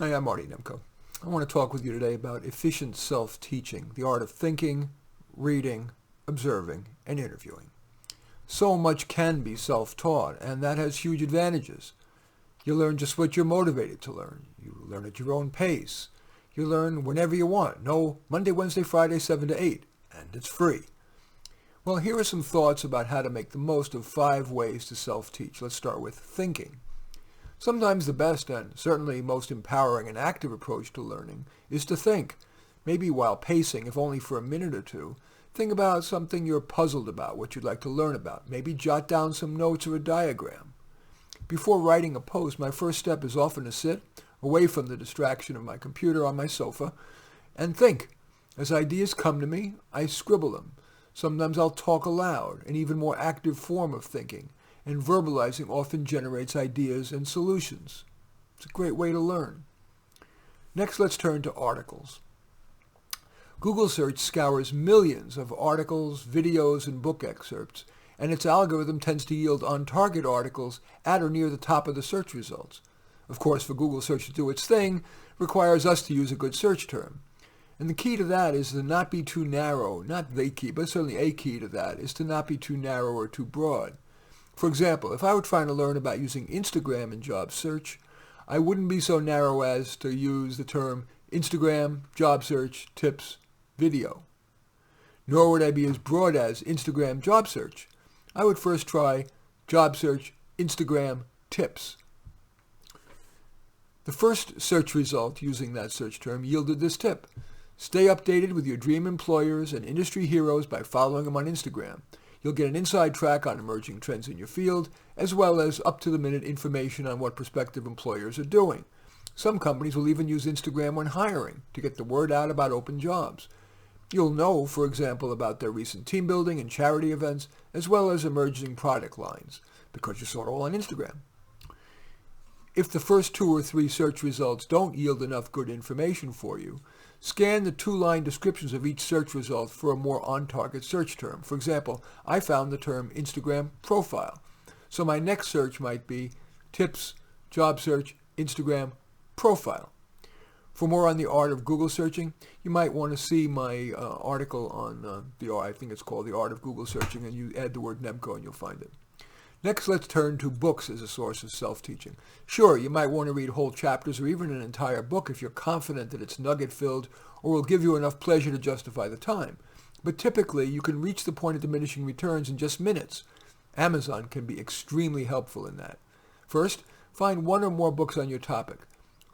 Hi, I'm Marty Nemko. I want to talk with you today about efficient self-teaching, the art of thinking, reading, observing, and interviewing. So much can be self-taught, and that has huge advantages. You learn just what you're motivated to learn. You learn at your own pace. You learn whenever you want. No Monday, Wednesday, Friday, 7 to 8, and it's free. Well, here are some thoughts about how to make the most of 5 ways to self-teach. Let's start with thinking. Sometimes the best and certainly most empowering and active approach to learning is to think. Maybe while pacing, if only for a minute or two, think about something you're puzzled about, what you'd like to learn about. Maybe jot down some notes or a diagram. Before writing a post, my first step is often to sit away from the distraction of my computer on my sofa and think. As ideas come to me, I scribble them. Sometimes I'll talk aloud, an even more active form of thinking. And verbalizing often generates ideas and solutions. It's a great way to learn. Next, let's turn to articles. Google search scours millions of articles, videos, and book excerpts, and its algorithm tends to yield on-target articles at or near the top of the search results. Of course, for Google search to do its thing, requires us to use a good search term. And the key to that is to not be too narrow, not the key, but certainly a key to that, is to not be too narrow or too broad. For example, if I were trying to learn about using Instagram in job search, I wouldn't be so narrow as to use the term Instagram, job search, tips, video. Nor would I be as broad as Instagram, job search. I would first try job search, Instagram, tips. The first search result using that search term yielded this tip. Stay updated with your dream employers and industry heroes by following them on Instagram. You'll get an inside track on emerging trends in your field, as well as up-to-the-minute information on what prospective employers are doing. Some companies will even use Instagram when hiring to get the word out about open jobs. You'll know, for example, about their recent team building and charity events, as well as emerging product lines, because you saw it all on Instagram. If the first 2 or 3 search results don't yield enough good information for you, scan the 2-line descriptions of each search result for a more on-target search term. For example, I found the term Instagram profile. So my next search might be tips, job search, Instagram profile. For more on the art of Google searching, you might want to see my article on I think it's called The Art of Google Searching, and you add the word Nemko and you'll find it. Next, let's turn to books as a source of self-teaching. Sure, you might want to read whole chapters or even an entire book if you're confident that it's nugget-filled or will give you enough pleasure to justify the time. But typically, you can reach the point of diminishing returns in just minutes. Amazon can be extremely helpful in that. First, find 1 or more books on your topic.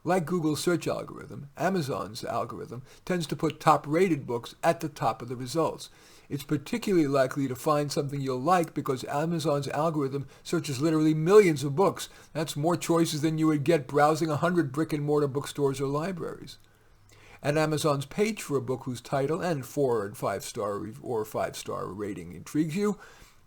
Like Google's search algorithm, Amazon's algorithm tends to put top-rated books at the top of the results. It's particularly likely to find something you'll like because Amazon's algorithm searches literally millions of books. That's more choices than you would get browsing 100 brick-and-mortar bookstores or libraries. At Amazon's page for a book whose title and 4 and 5-star rating intrigues you,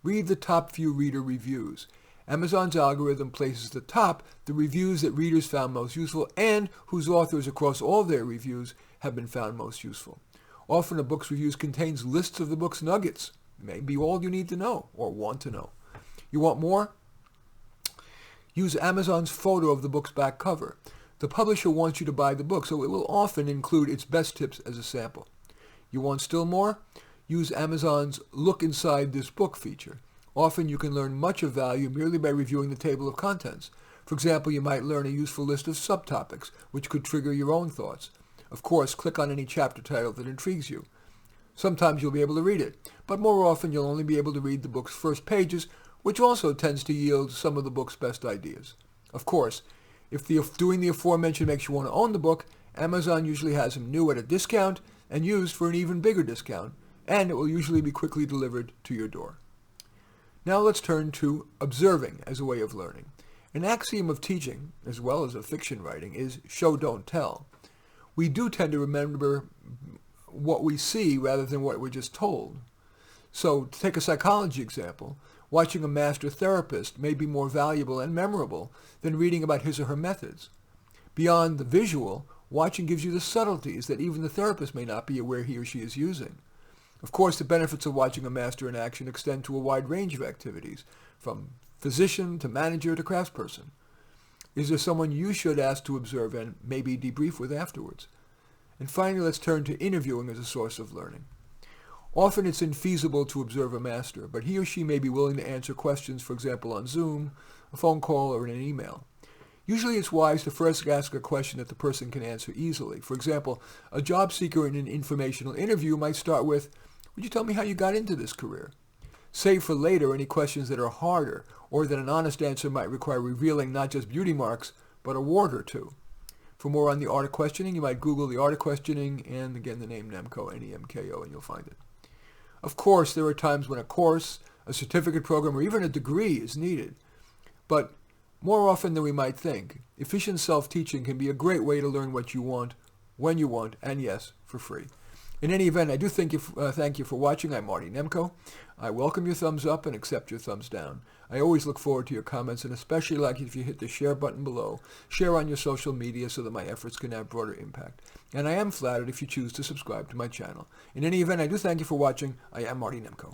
read the top few reader reviews. Amazon's algorithm places at the top the reviews that readers found most useful and whose authors across all their reviews have been found most useful. Often a book's reviews contains lists of the book's nuggets. Maybe all you need to know or want to know. You want more? Use Amazon's photo of the book's back cover. The publisher wants you to buy the book, so it will often include its best tips as a sample. You want still more? Use Amazon's Look Inside This Book feature. Often you can learn much of value merely by reviewing the table of contents. For example, you might learn a useful list of subtopics, which could trigger your own thoughts. Of course, click on any chapter title that intrigues you. Sometimes you'll be able to read it, but more often you'll only be able to read the book's first pages, which also tends to yield some of the book's best ideas. Of course, if doing the aforementioned makes you want to own the book, Amazon usually has them new at a discount and used for an even bigger discount, and it will usually be quickly delivered to your door. Now let's turn to observing as a way of learning. An axiom of teaching, as well as of fiction writing, is show, don't tell. We do tend to remember what we see rather than what we're just told. So, to take a psychology example, watching a master therapist may be more valuable and memorable than reading about his or her methods. Beyond the visual, watching gives you the subtleties that even the therapist may not be aware he or she is using. Of course, the benefits of watching a master in action extend to a wide range of activities, from physician to manager to craftsperson. Is there someone you should ask to observe and maybe debrief with afterwards? And finally, let's turn to interviewing as a source of learning. Often it's infeasible to observe a master, but he or she may be willing to answer questions, for example, on Zoom, a phone call, or in an email. Usually it's wise to first ask a question that the person can answer easily. For example, a job seeker in an informational interview might start with, "Would you tell me how you got into this career?" Save for later any questions that are harder, or that an honest answer might require revealing not just beauty marks, but a wart or two. For more on the art of questioning, you might Google the art of questioning and again the name Nemko, N-E-M-K-O, and you'll find it. Of course, there are times when a course, a certificate program, or even a degree is needed. But more often than we might think, efficient self-teaching can be a great way to learn what you want, when you want, and yes, for free. In any event, I do thank you for watching. I'm Marty Nemko. I welcome your thumbs up and accept your thumbs down. I always look forward to your comments, and especially like it if you hit the share button below. Share on your social media so that my efforts can have broader impact. And I am flattered if you choose to subscribe to my channel. In any event, I do thank you for watching. I am Marty Nemko.